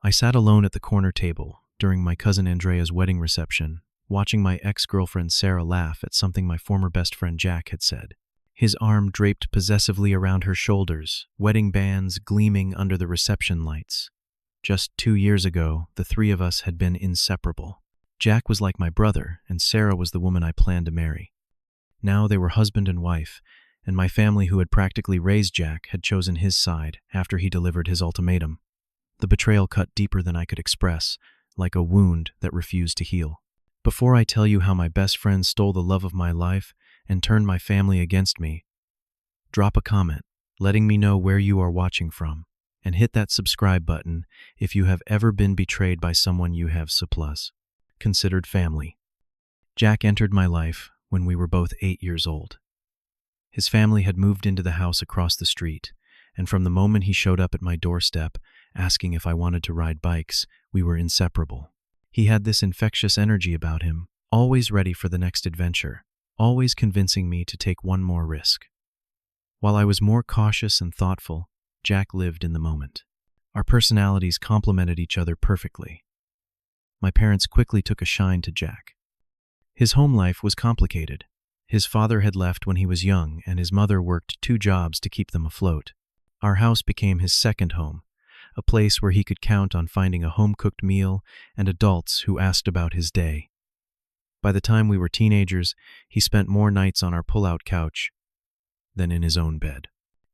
I sat alone at the corner table during my cousin Andrea's wedding reception, watching my ex-girlfriend Sarah laugh at something my former best friend Jack had said. His arm draped possessively around her shoulders, wedding bands gleaming under the reception lights. Just 2 years ago, the three of us had been inseparable. Jack was like my brother, and Sarah was the woman I planned to marry. Now they were husband and wife, and my family, who had practically raised Jack, had chosen his side after he delivered his ultimatum. The betrayal cut deeper than I could express, like a wound that refused to heal. Before I tell you how my best friend stole the love of my life and turned my family against me, drop a comment letting me know where you are watching from, and hit that subscribe button if you have ever been betrayed by someone you have considered family. Jack entered my life when we were both 8 years old. His family had moved into the house across the street, and from the moment he showed up at my doorstep asking if I wanted to ride bikes, we were inseparable. He had this infectious energy about him, always ready for the next adventure, always convincing me to take one more risk. While I was more cautious and thoughtful, Jack lived in the moment. Our personalities complemented each other perfectly. My parents quickly took a shine to Jack. His home life was complicated. His father had left when he was young, and his mother worked 2 jobs to keep them afloat. Our house became his second home, a place where he could count on finding a home-cooked meal and adults who asked about his day. By the time we were teenagers, he spent more nights on our pull-out couch than in his own bed.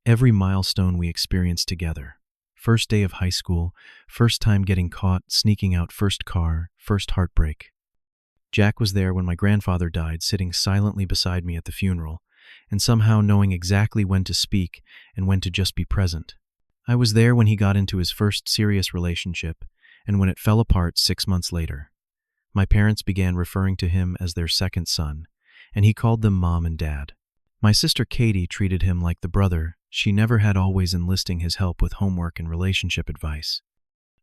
Every milestone we experienced together. First day of high school, first time getting caught, sneaking out, first car, first heartbreak. Jack was there when my grandfather died, sitting silently beside me at the funeral, and somehow knowing exactly when to speak and when to just be present. I was there when he got into his first serious relationship, and when it fell apart 6 months later. My parents began referring to him as their second son, and he called them Mom and Dad. My sister Katie treated him like the brother she never had, always enlisting his help with homework and relationship advice.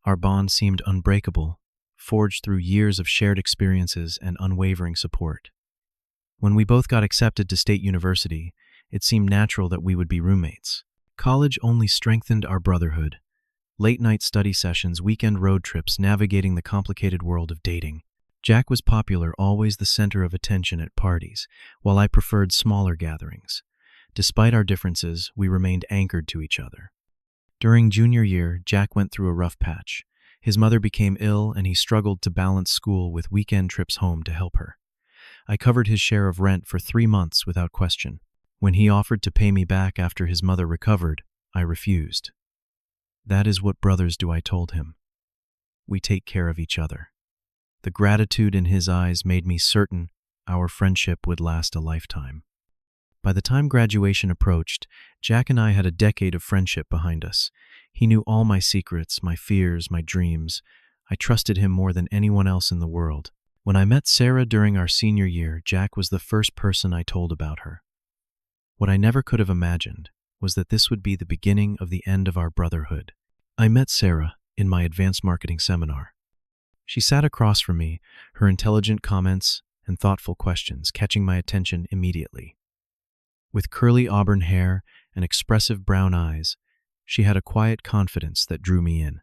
Our bond seemed unbreakable, forged through years of shared experiences and unwavering support. When we both got accepted to State University, it seemed natural that we would be roommates. College only strengthened our brotherhood. Late-night study sessions, weekend road trips, navigating the complicated world of dating. Jack was popular, always the center of attention at parties, while I preferred smaller gatherings. Despite our differences, we remained anchored to each other. During junior year, Jack went through a rough patch. His mother became ill, and he struggled to balance school with weekend trips home to help her. I covered his share of rent for 3 months without question. When he offered to pay me back after his mother recovered, I refused. "That is what brothers do," I told him. "We take care of each other." The gratitude in his eyes made me certain our friendship would last a lifetime. By the time graduation approached, Jack and I had a decade of friendship behind us. He knew all my secrets, my fears, my dreams. I trusted him more than anyone else in the world. When I met Sarah during our senior year, Jack was the first person I told about her. What I never could have imagined was that this would be the beginning of the end of our brotherhood. I met Sarah in my advanced marketing seminar. She sat across from me, her intelligent comments and thoughtful questions catching my attention immediately. With curly auburn hair and expressive brown eyes, she had a quiet confidence that drew me in.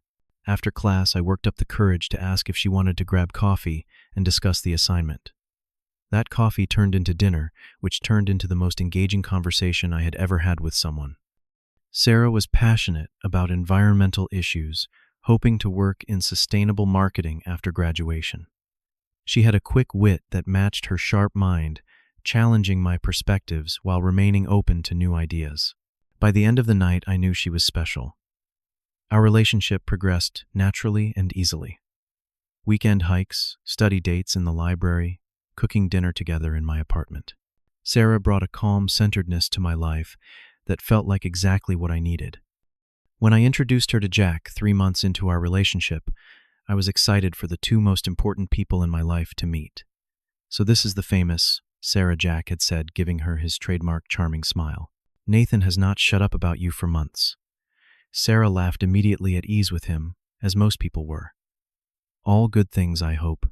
After class, I worked up the courage to ask if she wanted to grab coffee and discuss the assignment. That coffee turned into dinner, which turned into the most engaging conversation I had ever had with someone. Sarah was passionate about environmental issues, hoping to work in sustainable marketing after graduation. She had a quick wit that matched her sharp mind, challenging my perspectives while remaining open to new ideas. By the end of the night, I knew she was special. Our relationship progressed naturally and easily. Weekend hikes, study dates in the library, cooking dinner together in my apartment. Sarah brought a calm centeredness to my life that felt like exactly what I needed. When I introduced her to Jack 3 months into our relationship, I was excited for the 2 most important people in my life to meet. "So this is the famous Sarah," Jack had said, giving her his trademark charming smile. "Nathan has not shut up about you for months." Sarah laughed, immediately at ease with him, as most people were. "All good things, I hope."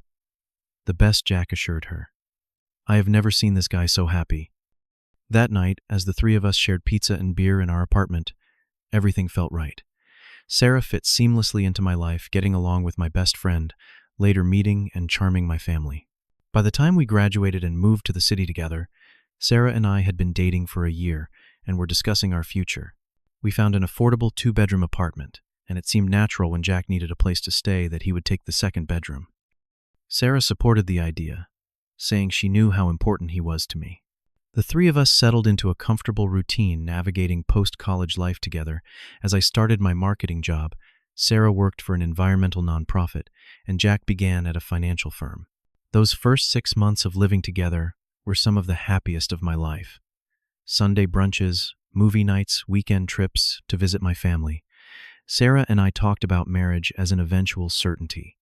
"The best," Jack assured her. "I have never seen this guy so happy." That night, as the 3 of us shared pizza and beer in our apartment, everything felt right. Sarah fit seamlessly into my life, getting along with my best friend, later meeting and charming my family. By the time we graduated and moved to the city together, Sarah and I had been dating for a year and were discussing our future. We found an affordable 2-bedroom apartment, and it seemed natural when Jack needed a place to stay that he would take the second bedroom. Sarah supported the idea, saying she knew how important he was to me. The three of us settled into a comfortable routine, navigating post-college life together. As I started my marketing job, Sarah worked for an environmental nonprofit, and Jack began at a financial firm. Those first 6 months of living together were some of the happiest of my life. Sunday brunches, movie nights, weekend trips to visit my family. Sarah and I talked about marriage as an eventual certainty.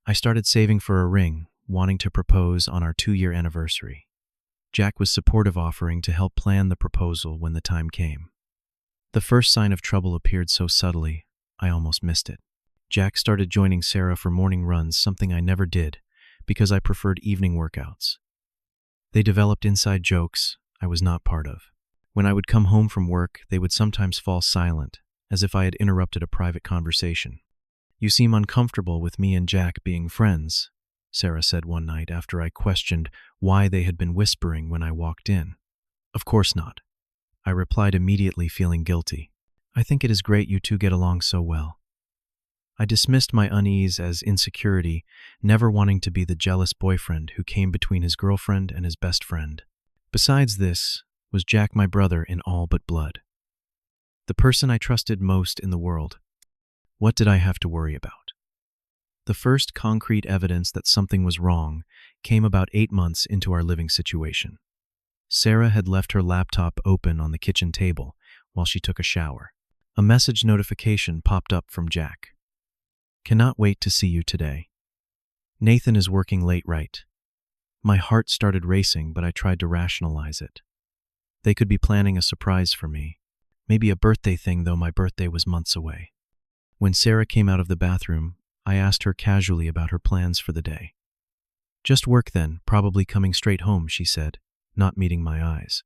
I started saving for a ring, wanting to propose on our 2-year anniversary. Jack was supportive, offering to help plan the proposal when the time came. The first sign of trouble appeared so subtly, I almost missed it. Jack started joining Sarah for morning runs, something I never did, because I preferred evening workouts. They developed inside jokes I was not part of. When I would come home from work, they would sometimes fall silent, as if I had interrupted a private conversation. "You seem uncomfortable with me and Jack being friends," Sarah said one night after I questioned why they had been whispering when I walked in. "Of course not," I replied, immediately feeling guilty. "I think it is great you two get along so well." I dismissed my unease as insecurity, never wanting to be the jealous boyfriend who came between his girlfriend and his best friend. Besides this, was Jack my brother in all but blood? The person I trusted most in the world. What did I have to worry about? The first concrete evidence that something was wrong came about 8 months into our living situation. Sarah had left her laptop open on the kitchen table while she took a shower. A message notification popped up from Jack. "Cannot wait to see you today. Nathan is working late, right?" My heart started racing, but I tried to rationalize it. They could be planning a surprise for me. Maybe a birthday thing, though my birthday was months away. When Sarah came out of the bathroom, I asked her casually about her plans for the day. "Just work then, probably coming straight home," she said, not meeting my eyes.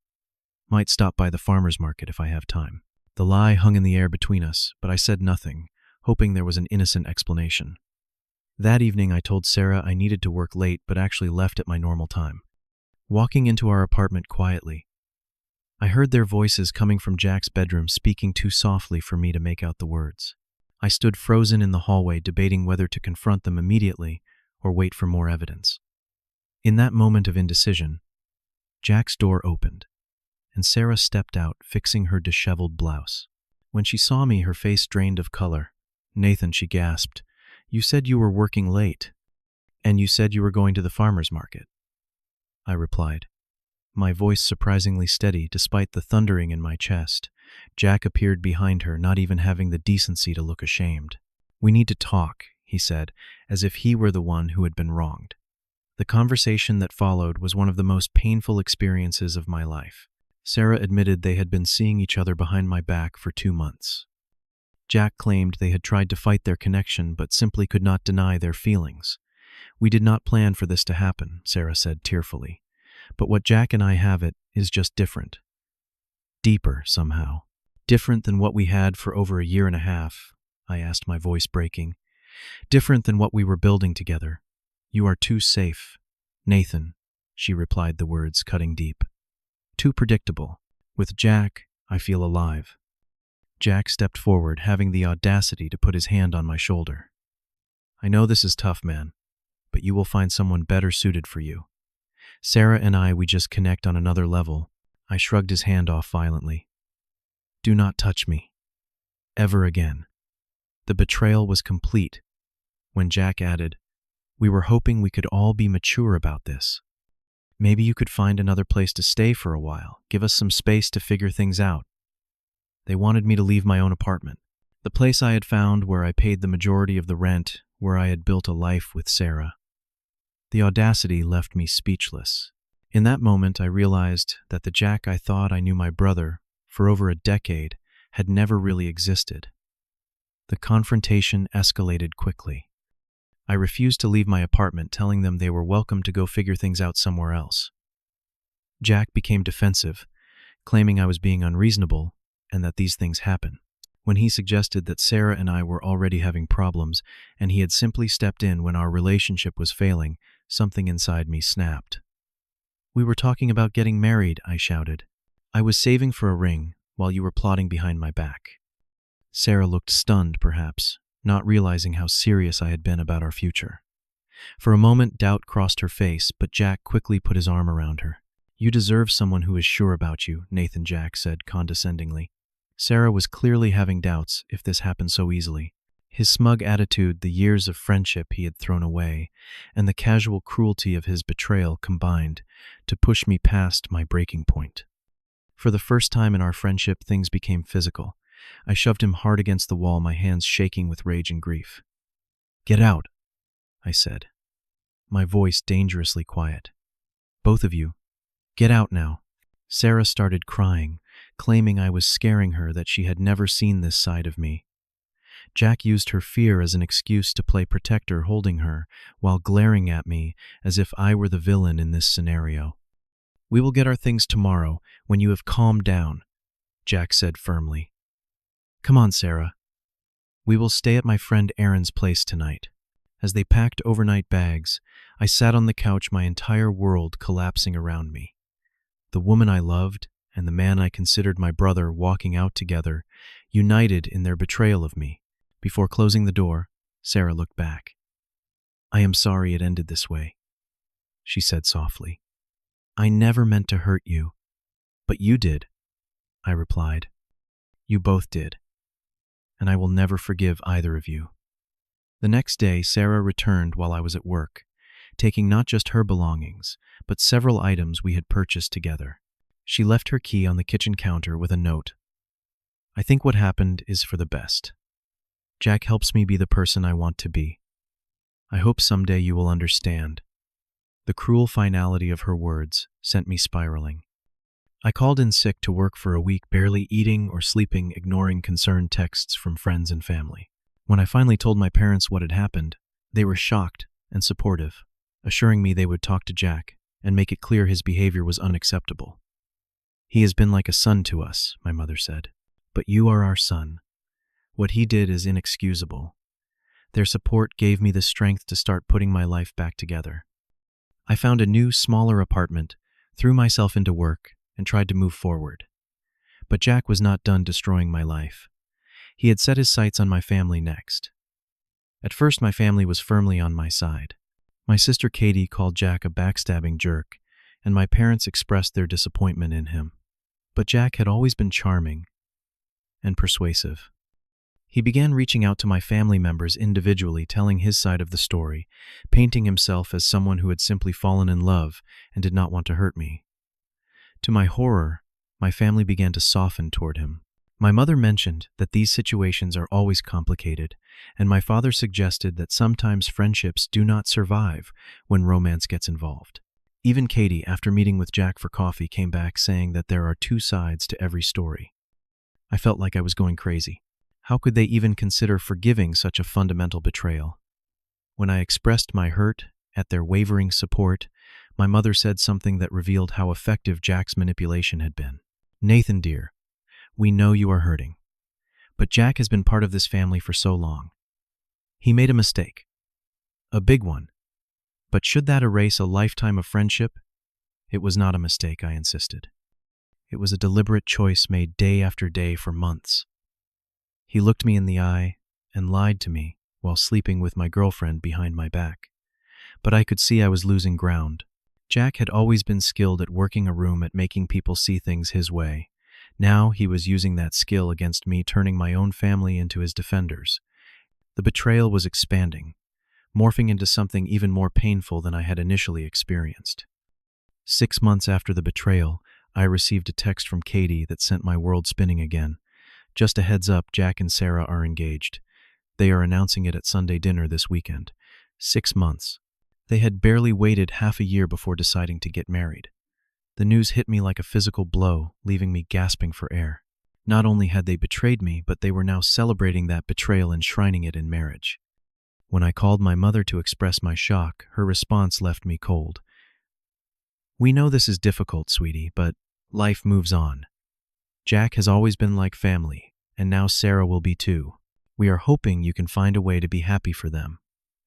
"Might stop by the farmer's market if I have time." The lie hung in the air between us, but I said nothing, hoping there was an innocent explanation. That evening I told Sarah I needed to work late but actually left at my normal time. Walking into our apartment quietly, I heard their voices coming from Jack's bedroom, speaking too softly for me to make out the words. I stood frozen in the hallway, debating whether to confront them immediately or wait for more evidence. In that moment of indecision, Jack's door opened, and Sarah stepped out, fixing her disheveled blouse. When she saw me, her face drained of color. "Nathan," she gasped, "you said you were working late, and you said you were going to the farmer's market." I replied, my voice surprisingly steady despite the thundering in my chest. Jack appeared behind her, not even having the decency to look ashamed. "We need to talk," he said, as if he were the one who had been wronged. The conversation that followed was one of the most painful experiences of my life. Sarah admitted they had been seeing each other behind my back for 2 months. Jack claimed they had tried to fight their connection but simply could not deny their feelings. "We did not plan for this to happen," Sarah said tearfully. "But what Jack and I have it is just different. Deeper, somehow. Different than what we had for over a year and a half," I asked, my voice breaking. "Different than what we were building together. You are too safe, Nathan," she replied, the words cutting deep. "Too predictable. With Jack, I feel alive." Jack stepped forward, having the audacity to put his hand on my shoulder. "I know this is tough, man, but you will find someone better suited for you. Sarah and we just connect on another level." I shrugged his hand off violently. "Do not touch me. Ever again." The betrayal was complete when Jack added, "We were hoping we could all be mature about this. Maybe you could find another place to stay for a while, give us some space to figure things out." They wanted me to leave my own apartment, the place I had found where I paid the majority of the rent, where I had built a life with Sarah. The audacity left me speechless. In that moment, I realized that the Jack I thought I knew, my brother, for over a decade, had never really existed. The confrontation escalated quickly. I refused to leave my apartment, telling them they were welcome to go figure things out somewhere else. Jack became defensive, claiming I was being unreasonable and that these things happen. when he suggested that Sarah and I were already having problems and he had simply stepped in when our relationship was failing, something inside me snapped. "We were talking about getting married," I shouted. "I was saving for a ring while you were plotting behind my back." Sarah looked stunned, perhaps, not realizing how serious I had been about our future. For a moment, doubt crossed her face, but Jack quickly put his arm around her. "You deserve someone who is sure about you," Nathan Jack said condescendingly. Sarah was clearly having doubts if this happened so easily. His smug attitude, the years of friendship he had thrown away, and the casual cruelty of his betrayal combined to push me past my breaking point. For the first time in our friendship, things became physical. I shoved him hard against the wall, my hands shaking with rage and grief. "Get out," I said, my voice dangerously quiet. "Both of you, get out now." Sarah started crying, claiming I was scaring her, that she had never seen this side of me. Jack used her fear as an excuse to play protector, holding her while glaring at me as if I were the villain in this scenario. "We will get our things tomorrow when you have calmed down," Jack said firmly. "Come on, Sarah. We will stay at my friend Aaron's place tonight." As they packed overnight bags, I sat on the couch, my entire world collapsing around me. The woman I loved and the man I considered my brother walking out together, united in their betrayal of me. Before closing the door, Sarah looked back. "I am sorry it ended this way," she said softly. "I never meant to hurt you." "But you did," I replied. "You both did. And I will never forgive either of you." The next day, Sarah returned while I was at work, taking not just her belongings, but several items we had purchased together. She left her key on the kitchen counter with a note. "I think what happened is for the best. Jack helps me be the person I want to be. I hope someday you will understand." The cruel finality of her words sent me spiraling. I called in sick to work for a week, barely eating or sleeping, ignoring concerned texts from friends and family. When I finally told my parents what had happened, they were shocked and supportive, assuring me they would talk to Jack and make it clear his behavior was unacceptable. "He has been like a son to us," my mother said. "But you are our son. What he did is inexcusable." Their support gave me the strength to start putting my life back together. I found a new, smaller apartment, threw myself into work, and tried to move forward. But Jack was not done destroying my life. He had set his sights on my family next. At first, my family was firmly on my side. My sister Katie called Jack a backstabbing jerk, and my parents expressed their disappointment in him. But Jack had always been charming and persuasive. He began reaching out to my family members individually, telling his side of the story, painting himself as someone who had simply fallen in love and did not want to hurt me. To my horror, my family began to soften toward him. My mother mentioned that these situations are always complicated, and my father suggested that sometimes friendships do not survive when romance gets involved. Even Katie, after meeting with Jack for coffee, came back saying that there are two sides to every story. I felt like I was going crazy. How could they even consider forgiving such a fundamental betrayal? When I expressed my hurt at their wavering support, my mother said something that revealed how effective Jack's manipulation had been. "Nathan, dear, we know you are hurting, but Jack has been part of this family for so long. He made a mistake, a big one, but should that erase a lifetime of friendship?" "It was not a mistake," I insisted. "It was a deliberate choice made day after day for months." He looked me in the eye and lied to me while sleeping with my girlfriend behind my back. But I could see I was losing ground. Jack had always been skilled at working a room, at making people see things his way. Now he was using that skill against me, turning my own family into his defenders. The betrayal was expanding, morphing into something even more painful than I had initially experienced. 6 months after the betrayal, I received a text from Katie that sent my world spinning again. "Just a heads up, Jack and Sarah are engaged. They are announcing it at Sunday dinner this weekend." 6 months. They had barely waited half a year before deciding to get married. The news hit me like a physical blow, leaving me gasping for air. Not only had they betrayed me, but they were now celebrating that betrayal, enshrining it in marriage. When I called my mother to express my shock, her response left me cold. "We know this is difficult, sweetie, but life moves on. Jack has always been like family, and now Sarah will be too. We are hoping you can find a way to be happy for them."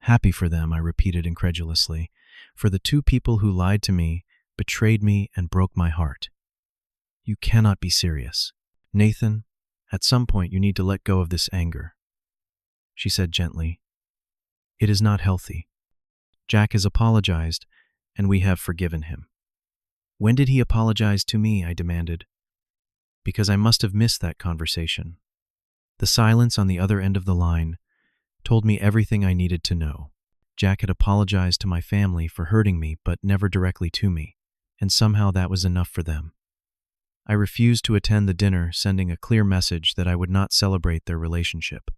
"Happy for them," I repeated incredulously. "For the two people who lied to me, betrayed me, and broke my heart. You cannot be serious. Nathan, at some point you need to let go of this anger," she said gently. "It is not healthy. Jack has apologized, and we have forgiven him." "When did he apologize to me?" I demanded. Because I must have missed that conversation. The silence on the other end of the line told me everything I needed to know. Jack had apologized to my family for hurting me, but never directly to me, and somehow that was enough for them. I refused to attend the dinner, sending a clear message that I would not celebrate their relationship.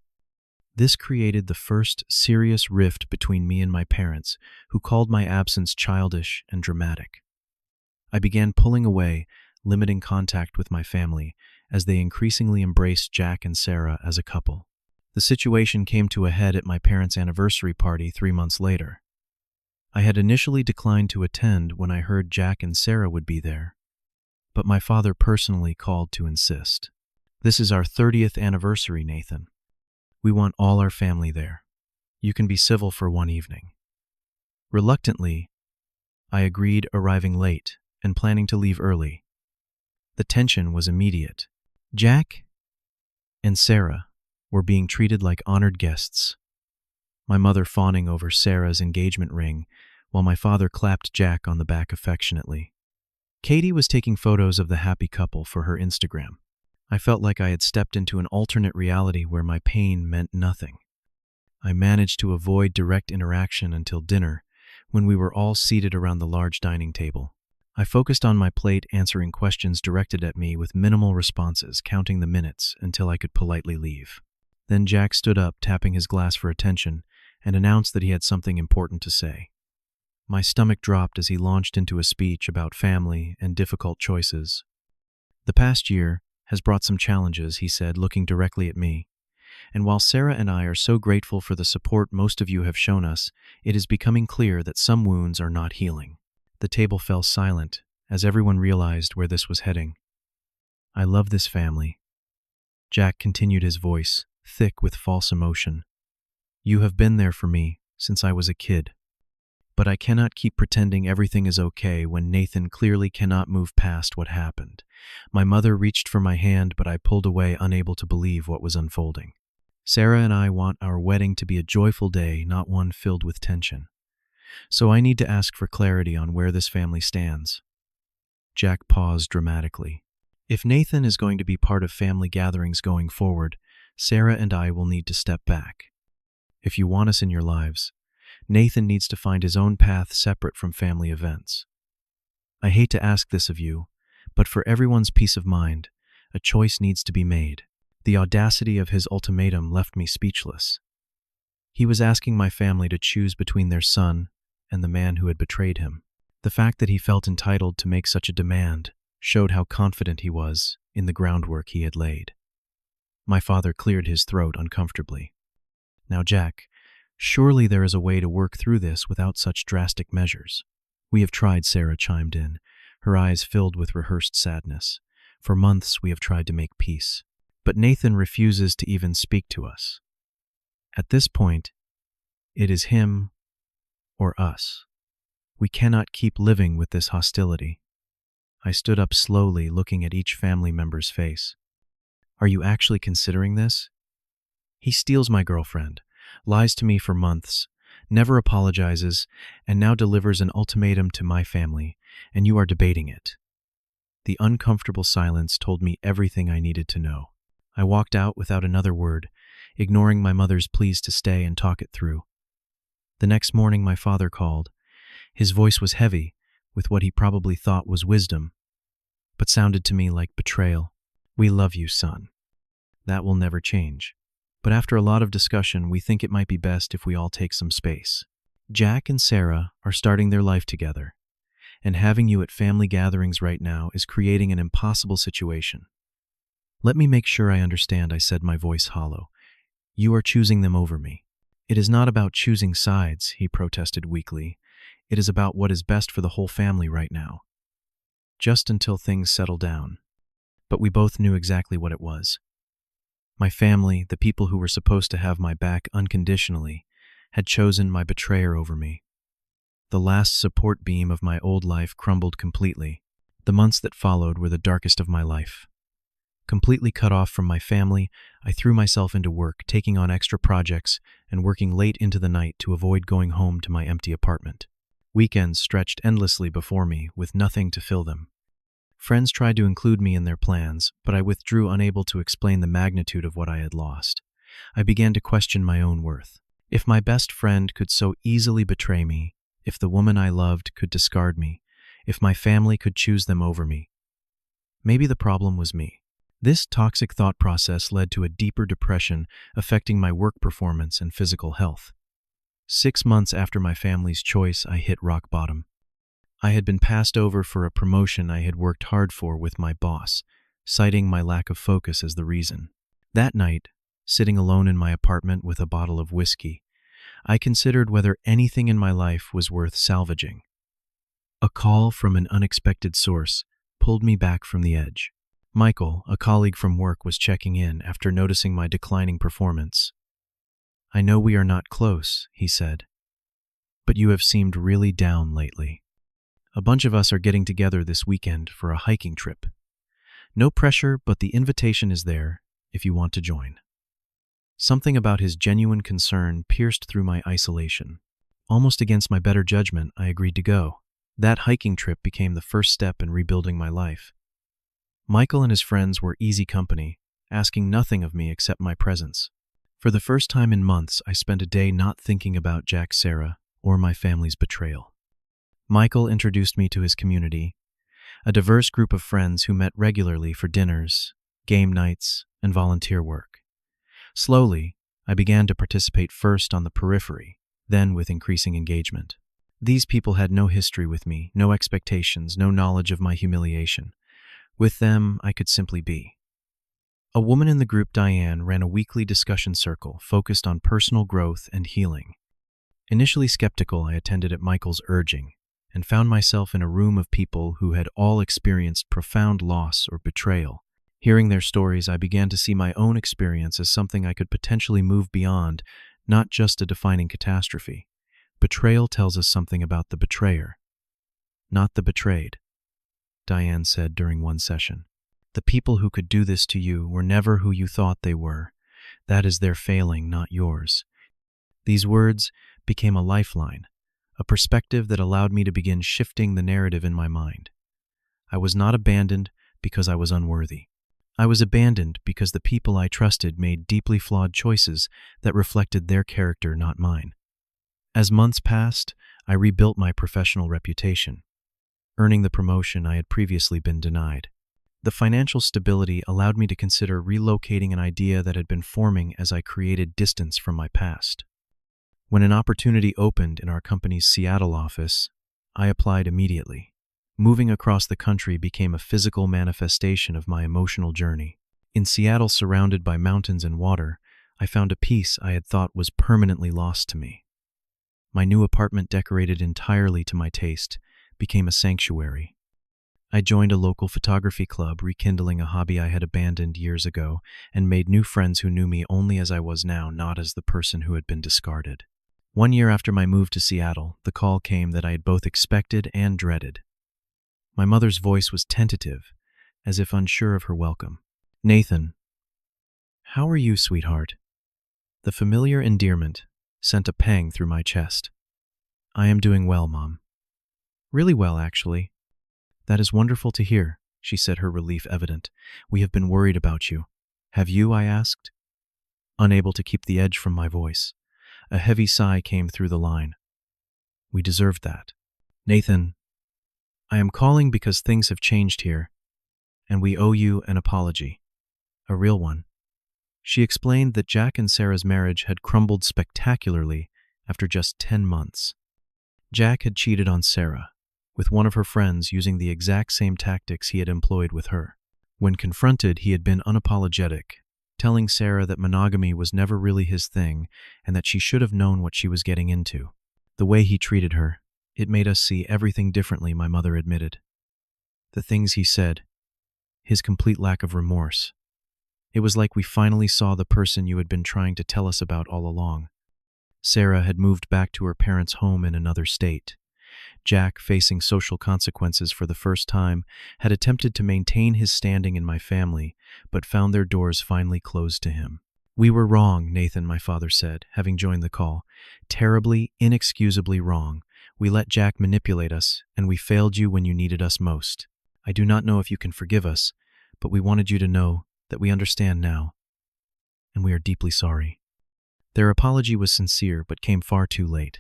This created the first serious rift between me and my parents, who called my absence childish and dramatic. I began pulling away, limiting contact with my family, as they increasingly embraced Jack and Sarah as a couple. The situation came to a head at my parents' anniversary party 3 months later. I had initially declined to attend when I heard Jack and Sarah would be there, but my father personally called to insist. "This is our 30th anniversary, Nathan. We want all our family there. You can be civil for one evening." Reluctantly, I agreed, arriving late and planning to leave early. The tension was immediate. Jack and Sarah were being treated like honored guests, my mother fawning over Sarah's engagement ring, while my father clapped Jack on the back affectionately. Katie was taking photos of the happy couple for her Instagram. I felt like I had stepped into an alternate reality where my pain meant nothing. I managed to avoid direct interaction until dinner, when we were all seated around the large dining table. I focused on my plate, answering questions directed at me with minimal responses, counting the minutes until I could politely leave. Then Jack stood up, tapping his glass for attention, and announced that he had something important to say. My stomach dropped as he launched into a speech about family and difficult choices. "The past year has brought some challenges," he said, looking directly at me. "And while Sarah and I are so grateful for the support most of you have shown us, it is becoming clear that some wounds are not healing." The table fell silent as everyone realized where this was heading. "I love this family." Jack continued, his voice thick with false emotion. "You have been there for me since I was a kid. But I cannot keep pretending everything is okay when Nathan clearly cannot move past what happened." My mother reached for my hand, but I pulled away, unable to believe what was unfolding. "Sarah and I want our wedding to be a joyful day, not one filled with tension. So I need to ask for clarity on where this family stands." Jack paused dramatically. "If Nathan is going to be part of family gatherings going forward, Sarah and I will need to step back. If you want us in your lives, Nathan needs to find his own path separate from family events. I hate to ask this of you, but for everyone's peace of mind, a choice needs to be made." The audacity of his ultimatum left me speechless. He was asking my family to choose between their son and the man who had betrayed him. The fact that he felt entitled to make such a demand showed how confident he was in the groundwork he had laid. My father cleared his throat uncomfortably. "Now, Jack, surely there is a way to work through this without such drastic measures." "We have tried," Sarah chimed in, her eyes filled with rehearsed sadness. "For months we have tried to make peace. But Nathan refuses to even speak to us. At this point, it is him or us. We cannot keep living with this hostility." I stood up slowly, looking at each family member's face. "Are you actually considering this? He steals my girlfriend, lies to me for months, never apologizes, and now delivers an ultimatum to my family, and you are debating it." The uncomfortable silence told me everything I needed to know. I walked out without another word, ignoring my mother's pleas to stay and talk it through. The next morning my father called. His voice was heavy, with what he probably thought was wisdom, but sounded to me like betrayal. "We love you, son. That will never change. But after a lot of discussion, we think it might be best if we all take some space. Jack and Sarah are starting their life together, and having you at family gatherings right now is creating an impossible situation. Let me make sure I understand," I said, my voice hollow. "You are choosing them over me." "It is not about choosing sides," he protested weakly. "It is about what is best for the whole family right now. Just until things settle down." But we both knew exactly what it was. My family, the people who were supposed to have my back unconditionally, had chosen my betrayer over me. The last support beam of my old life crumbled completely. The months that followed were the darkest of my life. Completely cut off from my family, I threw myself into work, taking on extra projects and working late into the night to avoid going home to my empty apartment. Weekends stretched endlessly before me, with nothing to fill them. Friends tried to include me in their plans, but I withdrew, unable to explain the magnitude of what I had lost. I began to question my own worth. If my best friend could so easily betray me, if the woman I loved could discard me, if my family could choose them over me, maybe the problem was me. This toxic thought process led to a deeper depression, affecting my work performance and physical health. 6 months after my family's choice, I hit rock bottom. I had been passed over for a promotion I had worked hard for with my boss, citing my lack of focus as the reason. That night, sitting alone in my apartment with a bottle of whiskey, I considered whether anything in my life was worth salvaging. A call from an unexpected source pulled me back from the edge. Michael, a colleague from work, was checking in after noticing my declining performance. "I know we are not close," he said, "but you have seemed really down lately. A bunch of us are getting together this weekend for a hiking trip. No pressure, but the invitation is there if you want to join." Something about his genuine concern pierced through my isolation. Almost against my better judgment, I agreed to go. That hiking trip became the first step in rebuilding my life. Michael and his friends were easy company, asking nothing of me except my presence. For the first time in months, I spent a day not thinking about Jack, Sarah, or my family's betrayal. Michael introduced me to his community, a diverse group of friends who met regularly for dinners, game nights, and volunteer work. Slowly, I began to participate first on the periphery, then with increasing engagement. These people had no history with me, no expectations, no knowledge of my humiliation. With them, I could simply be. A woman in the group, Diane, ran a weekly discussion circle focused on personal growth and healing. Initially skeptical, I attended at Michael's urging and found myself in a room of people who had all experienced profound loss or betrayal. Hearing their stories, I began to see my own experience as something I could potentially move beyond, not just a defining catastrophe. Betrayal tells us something about the betrayer, not the betrayed, Diane said during one session. The people who could do this to you were never who you thought they were. That is their failing, not yours. These words became a lifeline, a perspective that allowed me to begin shifting the narrative in my mind. I was not abandoned because I was unworthy. I was abandoned because the people I trusted made deeply flawed choices that reflected their character, not mine. As months passed, I rebuilt my professional reputation, earning the promotion I had previously been denied. The financial stability allowed me to consider relocating, an idea that had been forming as I created distance from my past. When an opportunity opened in our company's Seattle office, I applied immediately. Moving across the country became a physical manifestation of my emotional journey. In Seattle, surrounded by mountains and water, I found a peace I had thought was permanently lost to me. My new apartment, decorated entirely to my taste, became a sanctuary. I joined a local photography club, rekindling a hobby I had abandoned years ago, and made new friends who knew me only as I was now, not as the person who had been discarded. 1 year after my move to Seattle, the call came that I had both expected and dreaded. My mother's voice was tentative, as if unsure of her welcome. "Nathan, how are you, sweetheart?" The familiar endearment sent a pang through my chest. "I am doing well, Mom." "Really well, actually." "That is wonderful to hear," she said, her relief evident. "We have been worried about you." "Have you?" I asked, unable to keep the edge from my voice. A heavy sigh came through the line. "We deserved that." "Nathan, I am calling because things have changed here, and we owe you an apology. A real one." She explained that Jack and Sarah's marriage had crumbled spectacularly after just 10 months. Jack had cheated on Sarah, with one of her friends using the exact same tactics he had employed with her. When confronted, he had been unapologetic, telling Sarah that monogamy was never really his thing and that she should have known what she was getting into. The way he treated her, it made us see everything differently, my mother admitted. The things he said, his complete lack of remorse, It was like we finally saw the person you had been trying to tell us about all along. Sarah had moved back to her parents' home in another state. Jack, facing social consequences for the first time, had attempted to maintain his standing in my family, but found their doors finally closed to him. "We were wrong," Nathan, my father said, having joined the call. "Terribly, inexcusably wrong. We let Jack manipulate us, and we failed you when you needed us most. I do not know if you can forgive us, but we wanted you to know that we understand now, and we are deeply sorry." Their apology was sincere, but came far too late.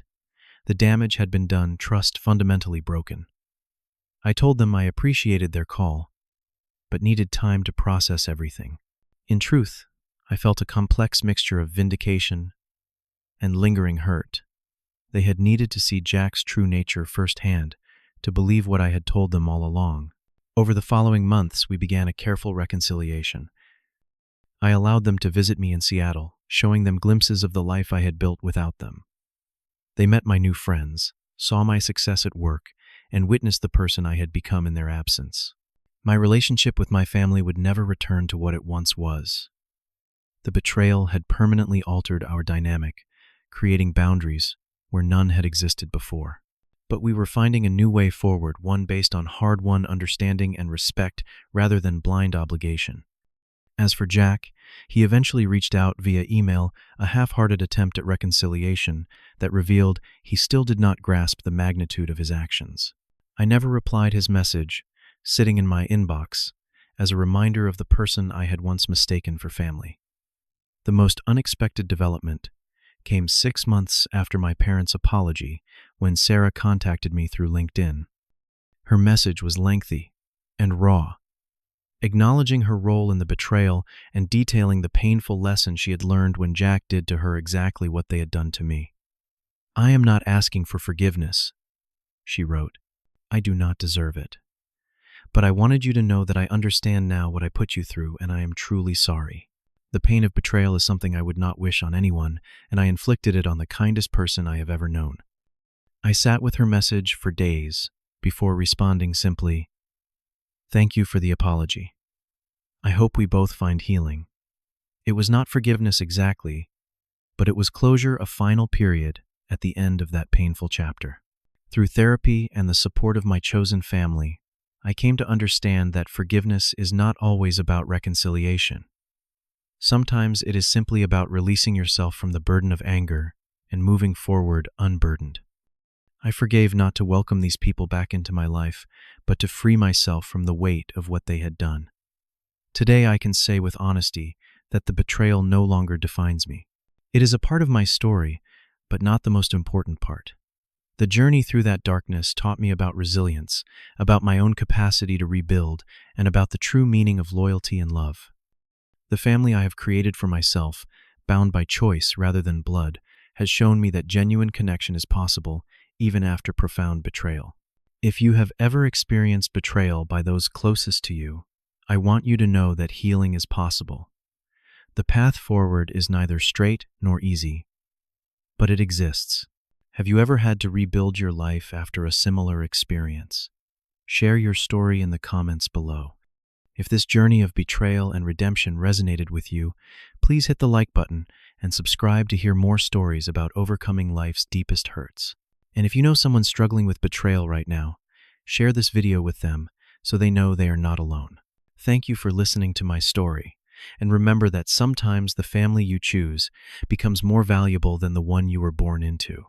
The damage had been done, trust fundamentally broken. I told them I appreciated their call, but needed time to process everything. In truth, I felt a complex mixture of vindication and lingering hurt. They had needed to see Jack's true nature firsthand to believe what I had told them all along. Over the following months, we began a careful reconciliation. I allowed them to visit me in Seattle, showing them glimpses of the life I had built without them. They met my new friends, saw my success at work, and witnessed the person I had become in their absence. My relationship with my family would never return to what it once was. The betrayal had permanently altered our dynamic, creating boundaries where none had existed before. But we were finding a new way forward, one based on hard-won understanding and respect rather than blind obligation. As for Jack, he eventually reached out via email, a half-hearted attempt at reconciliation that revealed he still did not grasp the magnitude of his actions. I never replied his message, sitting in my inbox, as a reminder of the person I had once mistaken for family. The most unexpected development came 6 months after my parents' apology when Sarah contacted me through LinkedIn. Her message was lengthy and raw, acknowledging her role in the betrayal and detailing the painful lesson she had learned when Jack did to her exactly what they had done to me. "I am not asking for forgiveness," she wrote. "I do not deserve it. But I wanted you to know that I understand now what I put you through, and I am truly sorry. The pain of betrayal is something I would not wish on anyone, and I inflicted it on the kindest person I have ever known." I sat with her message for days before responding simply, "Thank you for the apology. I hope we both find healing." It was not forgiveness exactly, but it was closure, a final period at the end of that painful chapter. Through therapy and the support of my chosen family, I came to understand that forgiveness is not always about reconciliation. Sometimes it is simply about releasing yourself from the burden of anger and moving forward unburdened. I forgave not to welcome these people back into my life, but to free myself from the weight of what they had done. Today I can say with honesty that the betrayal no longer defines me. It is a part of my story, but not the most important part. The journey through that darkness taught me about resilience, about my own capacity to rebuild, and about the true meaning of loyalty and love. The family I have created for myself, bound by choice rather than blood, has shown me that genuine connection is possible, even after profound betrayal. If you have ever experienced betrayal by those closest to you, I want you to know that healing is possible. The path forward is neither straight nor easy, but it exists. Have you ever had to rebuild your life after a similar experience? Share your story in the comments below. If this journey of betrayal and redemption resonated with you, please hit the like button and subscribe to hear more stories about overcoming life's deepest hurts. And if you know someone struggling with betrayal right now, share this video with them so they know they are not alone. Thank you for listening to my story, and remember that sometimes the family you choose becomes more valuable than the one you were born into.